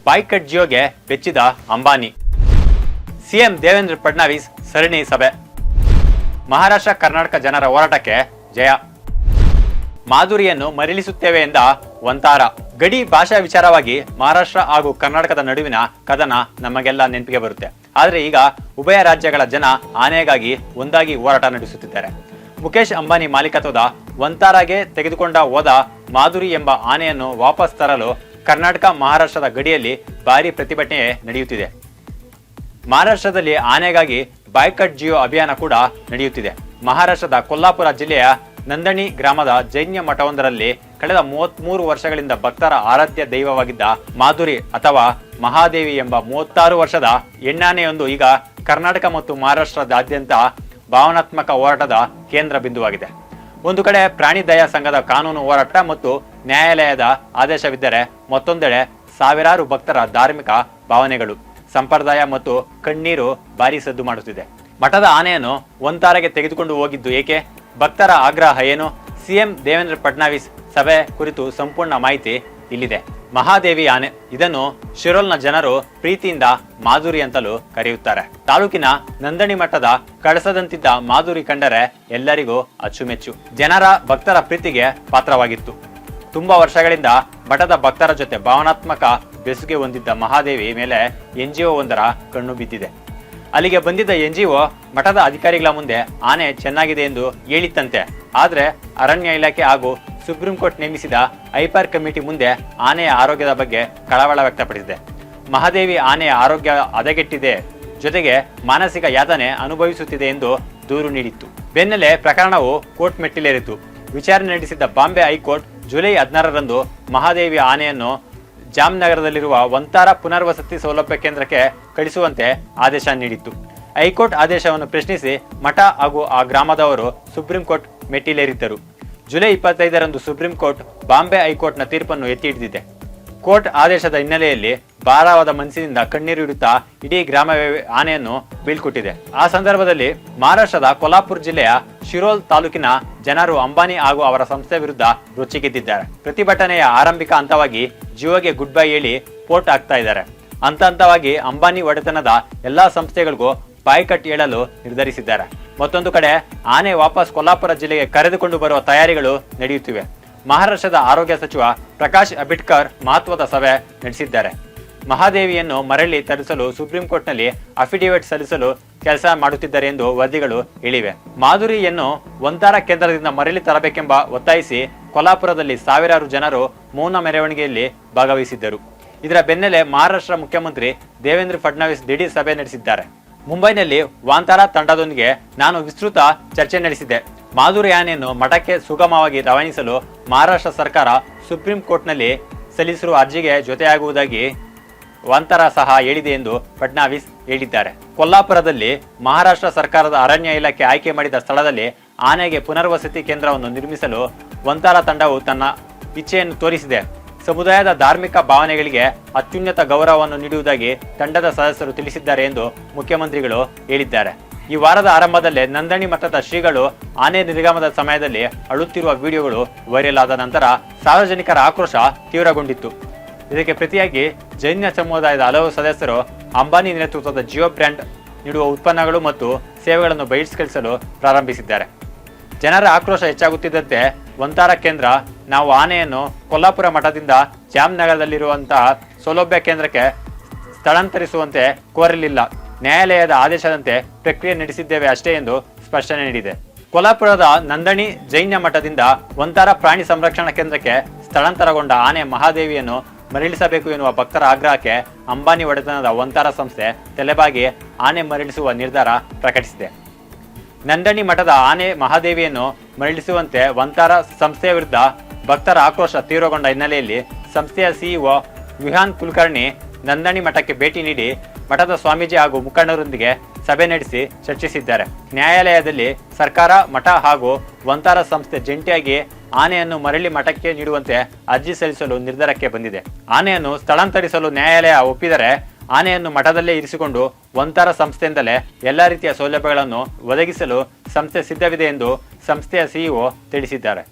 Boycott ಜಿಯೋಗೆ ಬೆಚ್ಚಿದ Ambani. CM Devendra Fadnavis ಸರಣಿ ಸಭೆ. ಮಹಾರಾಷ್ಟ್ರ ಕರ್ನಾಟಕ ಜನರ ಹೋರಾಟಕ್ಕೆ ಜಯ. ಮಾಧುರಿಯನ್ನು ಮರಳಿಸುತ್ತೇವೆ ಎಂದ ವಂತಾರ. ಗಡಿ ಭಾಷಾ ವಿಚಾರವಾಗಿ ಮಹಾರಾಷ್ಟ್ರ ಹಾಗೂ ಕರ್ನಾಟಕದ ನಡುವಿನ ಕದನ ನಮಗೆಲ್ಲ ನೆನಪಿಗೆ ಬರುತ್ತೆ. ಆದರೆ ಈಗ ಉಭಯ ರಾಜ್ಯಗಳ ಜನ ಆನೆಗಾಗಿ ಒಂದಾಗಿ ಹೋರಾಟ ನಡೆಸುತ್ತಿದ್ದಾರೆ. ಮುಖೇಶ್ ಅಂಬಾನಿ ಮಾಲೀಕತ್ವದ ವಂತಾರಾಗೆ ತೆಗೆದುಕೊಂಡ ಹೋದ ಮಾಧುರಿ ಎಂಬ ಆನೆಯನ್ನು ವಾಪಸ್ ತರಲು ಕರ್ನಾಟಕ ಮಹಾರಾಷ್ಟ್ರದ ಗಡಿಯಲ್ಲಿ ಭಾರೀ ಪ್ರತಿಭಟನೆ ನಡೆಯುತ್ತಿದೆ. ಮಹಾರಾಷ್ಟ್ರದಲ್ಲಿ ಆನೆಗಾಗಿ ಬಾಯ್ಕಟ್ ಜಿಯೋ ಅಭಿಯಾನ ಕೂಡ ನಡೆಯುತ್ತಿದೆ. ಮಹಾರಾಷ್ಟ್ರದ ಕೊಲ್ಲಾಪುರ ಜಿಲ್ಲೆಯ ನಂದಣಿ ಗ್ರಾಮದ ಜೈನ ಮಠವೊಂದರಲ್ಲಿ ಕಳೆದ 33 ವರ್ಷಗಳಿಂದ ಭಕ್ತರ ಆರಾಧ್ಯ ದೈವವಾಗಿದ್ದ ಮಾಧುರಿ ಅಥವಾ ಮಹಾದೇವಿ ಎಂಬ 36 ವರ್ಷದ ಹೆಣ್ಣಾನೆಯೊಂದು ಈಗ ಕರ್ನಾಟಕ ಮತ್ತು ಮಹಾರಾಷ್ಟ್ರದಾದ್ಯಂತ ಭಾವನಾತ್ಮಕ ಹೋರಾಟದ ಕೇಂದ್ರ ಬಿಂದುವಾಗಿದೆ. ಒಂದು ಕಡೆ ಪ್ರಾಣಿ ದಯಾ ಸಂಘದ ಕಾನೂನು ಹೋರಾಟ ಮತ್ತು ನ್ಯಾಯಾಲಯದ ಆದೇಶವಿದ್ದರೆ, ಮತ್ತೊಂದೆಡೆ ಸಾವಿರಾರು ಭಕ್ತರ ಧಾರ್ಮಿಕ ಭಾವನೆಗಳು, ಸಂಪ್ರದಾಯ ಮತ್ತು ಕಣ್ಣೀರು ಭಾರೀ ಸದ್ದು ಮಾಡುತ್ತಿದೆ. ಮಠದ ಆನೆಯನ್ನು ವಂತಾರೆಗೆ ತೆಗೆದುಕೊಂಡು ಹೋಗಿದ್ದು ಏಕೆ? ಭಕ್ತರ ಆಗ್ರಹ ಏನು? ಸಿಎಂ ದೇವೇಂದ್ರ ಫಡ್ನವೀಸ್ ಸಭೆ ಕುರಿತು ಸಂಪೂರ್ಣ ಮಾಹಿತಿ ಇಲ್ಲಿದೆ. ಮಹಾದೇವಿ ಆನೆ, ಇದನ್ನು ಶಿರೋಲ್ನ ಜನರು ಪ್ರೀತಿಯಿಂದ ಮಾಧುರಿ ಅಂತಲೂ ಕರೆಯುತ್ತಾರೆ. ತಾಲೂಕಿನ ನಂದಣಿ ಮಠದ ಕಳಸದಂತಿದ್ದ ಮಾಧುರಿ ಕಂಡರೆ ಎಲ್ಲರಿಗೂ ಅಚ್ಚುಮೆಚ್ಚು. ಜನರ ಭಕ್ತರ ಪ್ರೀತಿಗೆ ಪಾತ್ರವಾಗಿತ್ತು. ತುಂಬಾ ವರ್ಷಗಳಿಂದ ಮಠದ ಭಕ್ತರ ಜೊತೆ ಭಾವನಾತ್ಮಕ ಬೆಸುಗೆ ಹೊಂದಿದ್ದ ಮಹಾದೇವಿ ಮೇಲೆ NGO ಒಂದರ ಕಣ್ಣು ಬಿದ್ದಿದೆ. ಅಲ್ಲಿಗೆ ಬಂದಿದ್ದ NGO ಮಠದ ಅಧಿಕಾರಿಗಳ ಮುಂದೆ ಆನೆ ಚೆನ್ನಾಗಿದೆ ಎಂದು ಹೇಳಿತ್ತಂತೆ. ಆದ್ರೆ ಅರಣ್ಯ ಇಲಾಖೆ ಹಾಗೂ ಸುಪ್ರೀಂ ಕೋರ್ಟ್ ನೇಮಿಸಿದ ಐಪಾರ್ ಕಮಿಟಿ ಮುಂದೆ ಆನೆಯ ಆರೋಗ್ಯದ ಬಗ್ಗೆ ಕಳವಳ ವ್ಯಕ್ತಪಡಿಸಿದೆ. ಮಹಾದೇವಿ ಆನೆಯ ಆರೋಗ್ಯ ಹದಗೆಟ್ಟಿದೆ, ಜೊತೆಗೆ ಮಾನಸಿಕ ಯಾತನೆ ಅನುಭವಿಸುತ್ತಿದೆ ಎಂದು ದೂರು ನೀಡಿತ್ತು. ಬೆನ್ನಲ್ಲೇ ಪ್ರಕರಣವು ಕೋರ್ಟ್ ಮೆಟ್ಟಿಲೇರಿತು. ವಿಚಾರಣೆ ನಡೆಸಿದ್ದ ಬಾಂಬೆ ಹೈಕೋರ್ಟ್ ಜುಲೈ 16ರಂದು ಮಹಾದೇವಿ ಆನೆಯನ್ನು ಜಾಮ್ನಗರದಲ್ಲಿರುವ ವಂತಾರ ಪುನರ್ವಸತಿ ಸೌಲಭ್ಯ ಕೇಂದ್ರಕ್ಕೆ ಕಳಿಸುವಂತೆ ಆದೇಶ ನೀಡಿತ್ತು. ಹೈಕೋರ್ಟ್ ಆದೇಶವನ್ನು ಪ್ರಶ್ನಿಸಿ ಮಠ ಹಾಗೂ ಆ ಗ್ರಾಮದವರು ಸುಪ್ರೀಂ ಕೋರ್ಟ್ ಮೆಟ್ಟಿಲೇರಿದ್ದರು. ಜುಲೈ 25ರಂದು ಸುಪ್ರೀಂ ಕೋರ್ಟ್ ಬಾಂಬೆ ಹೈಕೋರ್ಟ್ನ ತೀರ್ಪನ್ನು ಎತ್ತಿ ಹಿಡಿದಿದೆ. ಕೋರ್ಟ್ ಆದೇಶದ ಹಿನ್ನೆಲೆಯಲ್ಲಿ ಭಾರವಾದ ಮನಸ್ಸಿನಿಂದ ಕಣ್ಣೀರು ಇಡುತ್ತಾ ಇಡೀ ಗ್ರಾಮವೇ ಆನೆಯನ್ನು ಬೀಳ್ಕೊಟ್ಟಿದೆ. ಆ ಸಂದರ್ಭದಲ್ಲಿ ಮಹಾರಾಷ್ಟ್ರದ ಕೊಲ್ಲಾಪುರ ಜಿಲ್ಲೆಯ ಶಿರೋಲ್ ತಾಲೂಕಿನ ಜನರು ಅಂಬಾನಿ ಹಾಗೂ ಅವರ ಸಂಸ್ಥೆ ವಿರುದ್ಧ ರೊಚ್ಚಿಗೆದ್ದಿದ್ದಾರೆ. ಪ್ರತಿಭಟನೆಯ ಆರಂಭಿಕ ಹಂತವಾಗಿ ಜಿಯೋಗೆ ಗುಡ್ ಬೈ ಹೇಳಿ ಪೋರ್ಟ್ ಆಗ್ತಾ ಇದ್ದಾರೆ. ಹಂತವಾಗಿ ಅಂಬಾನಿ ಒಡೆತನದ ಎಲ್ಲಾ ಸಂಸ್ಥೆಗಳಿಗೂ ಬಾಯ್ಕಟ್ ಹೇಳಲು ನಿರ್ಧರಿಸಿದ್ದಾರೆ. ಮತ್ತೊಂದು ಕಡೆ ಆನೆ ವಾಪಸ್ ಕೊಲ್ಲಾಪುರ ಜಿಲ್ಲೆಗೆ ಕರೆದುಕೊಂಡು ಬರುವ ತಯಾರಿಗಳು ನಡೆಯುತ್ತಿವೆ. ಮಹಾರಾಷ್ಟ್ರದ ಆರೋಗ್ಯ ಸಚಿವ ಪ್ರಕಾಶ್ ಅಂಬೇಡ್ಕರ್ ಮಹತ್ವದ ಸಭೆ ನಡೆಸಿದ್ದಾರೆ. ಮಹಾದೇವಿಯನ್ನು ಮರಳಿ ತರಿಸಲು ಸುಪ್ರೀಂ ಕೋರ್ಟ್ನಲ್ಲಿ ಅಫಿಡವಿಟ್ ಸಲ್ಲಿಸಲು ಕೆಲಸ ಮಾಡುತ್ತಿದ್ದಾರೆ ಎಂದು ವರದಿಗಳು ಹೇಳಿವೆ. ಮಾಧುರಿಯನ್ನು ವಂತಾರ ಕೇಂದ್ರದಿಂದ ಮರಳಿ ತರಬೇಕೆಂಬ ಒತ್ತಾಯಿಸಿ ಕೊಲ್ಲಾಪುರದಲ್ಲಿ ಸಾವಿರಾರು ಜನರು ಮೌನ ಮೆರವಣಿಗೆಯಲ್ಲಿ ಭಾಗವಹಿಸಿದ್ದರು. ಇದರ ಬೆನ್ನಲ್ಲೇ ಮಹಾರಾಷ್ಟ್ರ ಮುಖ್ಯಮಂತ್ರಿ ದೇವೇಂದ್ರ ಫಡ್ನವೀಸ್ ದಿಢೀರ್ ಸಭೆ ನಡೆಸಿದ್ದಾರೆ. ಮುಂಬೈನಲ್ಲಿ ವಾಂತಾರ ತಂಡದೊಂದಿಗೆ ನಾನು ವಿಸ್ತೃತ ಚರ್ಚೆ ನಡೆಸಿದೆ. ಮಾಧುರಿ ಆನೆಯನ್ನು ಮಠಕ್ಕೆ ಸುಗಮವಾಗಿ ರವಾನಿಸಲು ಮಹಾರಾಷ್ಟ್ರ ಸರ್ಕಾರ ಸುಪ್ರೀಂ ಕೋರ್ಟ್ನಲ್ಲಿ ಸಲ್ಲಿಸಿರುವ ಅರ್ಜಿಗೆ ಜೊತೆಯಾಗುವುದಾಗಿ ವಾಂತಾರ ಸಹ ಹೇಳಿದೆ ಎಂದು ಫಡ್ನವೀಸ್ ಹೇಳಿದ್ದಾರೆ. ಕೊಲ್ಲಾಪುರದಲ್ಲಿ ಮಹಾರಾಷ್ಟ್ರ ಸರ್ಕಾರದ ಅರಣ್ಯ ಇಲಾಖೆ ಆಯ್ಕೆ ಮಾಡಿದ ಸ್ಥಳದಲ್ಲಿ ಆನೆಗೆ ಪುನರ್ವಸತಿ ಕೇಂದ್ರವನ್ನು ನಿರ್ಮಿಸಲು ವಂತಾರ ತಂಡವು ತನ್ನ ಇಚ್ಛೆಯನ್ನು ತೋರಿಸಿದೆ. ಸಮುದಾಯದ ಧಾರ್ಮಿಕ ಭಾವನೆಗಳಿಗೆ ಅತ್ಯುನ್ನತ ಗೌರವವನ್ನು ನೀಡುವುದಾಗಿ ತಂಡದ ಸದಸ್ಯರು ತಿಳಿಸಿದ್ದಾರೆ ಎಂದು ಮುಖ್ಯಮಂತ್ರಿಗಳು ಹೇಳಿದ್ದಾರೆ. ಈ ವಾರದ ಆರಂಭದಲ್ಲೇ ನಂದಣಿ ಮಠದ ಶ್ರೀಗಳು ಆನೆ ನಿರ್ಗಮನದ ಸಮಯದಲ್ಲಿ ಅಳುತ್ತಿರುವ ವಿಡಿಯೋಗಳು ವೈರಲ್ ಆದ ನಂತರ ಸಾರ್ವಜನಿಕರ ಆಕ್ರೋಶ ತೀವ್ರಗೊಂಡಿತ್ತು. ಇದಕ್ಕೆ ಪ್ರತಿಯಾಗಿ ಜೈನ ಸಮುದಾಯದ ಹಲವು ಸದಸ್ಯರು ಅಂಬಾನಿ ನೇತೃತ್ವದ ಜಿಯೋ ಬ್ರ್ಯಾಂಡ್ ನೀಡುವ ಉತ್ಪನ್ನಗಳು ಮತ್ತು ಸೇವೆಗಳನ್ನು ಬಹಿಷ್ಕರಿಸಲು ಪ್ರಾರಂಭಿಸಿದ್ದಾರೆ. ಜನರ ಆಕ್ರೋಶ ಹೆಚ್ಚಾಗುತ್ತಿದ್ದಂತೆ ವಂತಾರ ಕೇಂದ್ರ ನಾವು ಆನೆಯನ್ನು ಕೊಲ್ಲಾಪುರ ಮಠದಿಂದ ಜಾಮ್ನಗರದಲ್ಲಿರುವಂತಹ ಸೌಲಭ್ಯ ಕೇಂದ್ರಕ್ಕೆ ಸ್ಥಳಾಂತರಿಸುವಂತೆ ಕೋರಲಿಲ್ಲ. ನ್ಯಾಯಾಲಯದ ಆದೇಶದಂತೆ ಪ್ರಕ್ರಿಯೆ ನಡೆಸಿದ್ದೇವೆ ಅಷ್ಟೇ ಎಂದು ಸ್ಪಷ್ಟನೆ ನೀಡಿದೆ. ಕೊಲ್ಲಾಪುರದ ನಂದಣಿ ಜೈನ ಮಠದಿಂದ ವಂತಾರ ಪ್ರಾಣಿ ಸಂರಕ್ಷಣಾ ಕೇಂದ್ರಕ್ಕೆ ಸ್ಥಳಾಂತರಗೊಂಡ ಆನೆ ಮಹಾದೇವಿಯನ್ನು ಮರಳಿಸಬೇಕು ಎನ್ನುವ ಭಕ್ತರ ಆಗ್ರಹಕ್ಕೆ ಅಂಬಾನಿ ಒಡೆತನದ ವಂತಾರ ಸಂಸ್ಥೆ ತಲೆಬಾಗಿ ಆನೆ ಮರಳಿಸುವ ನಿರ್ಧಾರ ಪ್ರಕಟಿಸಿದೆ. ನಂದಣಿ ಮಠದ ಆನೆ ಮಹಾದೇವಿಯನ್ನು ಮರಳಿಸುವಂತೆ ವಂತಾರ ಸಂಸ್ಥೆಯ ವಿರುದ್ಧ ಭಕ್ತರ ಆಕ್ರೋಶ ತೀವ್ರಗೊಂಡ ಹಿನ್ನೆಲೆಯಲ್ಲಿ ಸಂಸ್ಥೆಯ ಸಿಇಒ ವಿಹಾನ್ ಕುಲಕರ್ಣಿ ನಂದಣಿ ಮಠಕ್ಕೆ ಭೇಟಿ ನೀಡಿ ಮಠದ ಸ್ವಾಮೀಜಿ ಹಾಗೂ ಮುಖಂಡರೊಂದಿಗೆ ಸಭೆ ನಡೆಸಿ ಚರ್ಚಿಸಿದ್ದಾರೆ. ನ್ಯಾಯಾಲಯದಲ್ಲಿ ಸರ್ಕಾರ, ಮಠ ಹಾಗೂ ವಂತಾರ ಸಂಸ್ಥೆ ಜಂಟಿಯಾಗಿ ಆನೆಯನ್ನು ಮರಳಿ ಮಠಕ್ಕೆ ನೀಡುವಂತೆ ಅರ್ಜಿ ಸಲ್ಲಿಸಲು ನಿರ್ಧಾರಕ್ಕೆ ಬಂದಿದೆ. ಆನೆಯನ್ನು ಸ್ಥಳಾಂತರಿಸಲು ನ್ಯಾಯಾಲಯ ಒಪ್ಪಿದರೆ ಆನೆಯನ್ನು ಮಠದಲ್ಲೇ ಇರಿಸಿಕೊಂಡು ವಂತಾರ ಸಂಸ್ಥೆಯಿಂದಲೇ ಎಲ್ಲಾ ರೀತಿಯ ಸೌಲಭ್ಯಗಳನ್ನು ಒದಗಿಸಲು ಸಂಸ್ಥೆ ಸಿದ್ಧವಿದೆ ಎಂದು ಸಂಸ್ಥೆಯ ಸಿಇಒ ತಿಳಿಸಿದ್ದಾರೆ.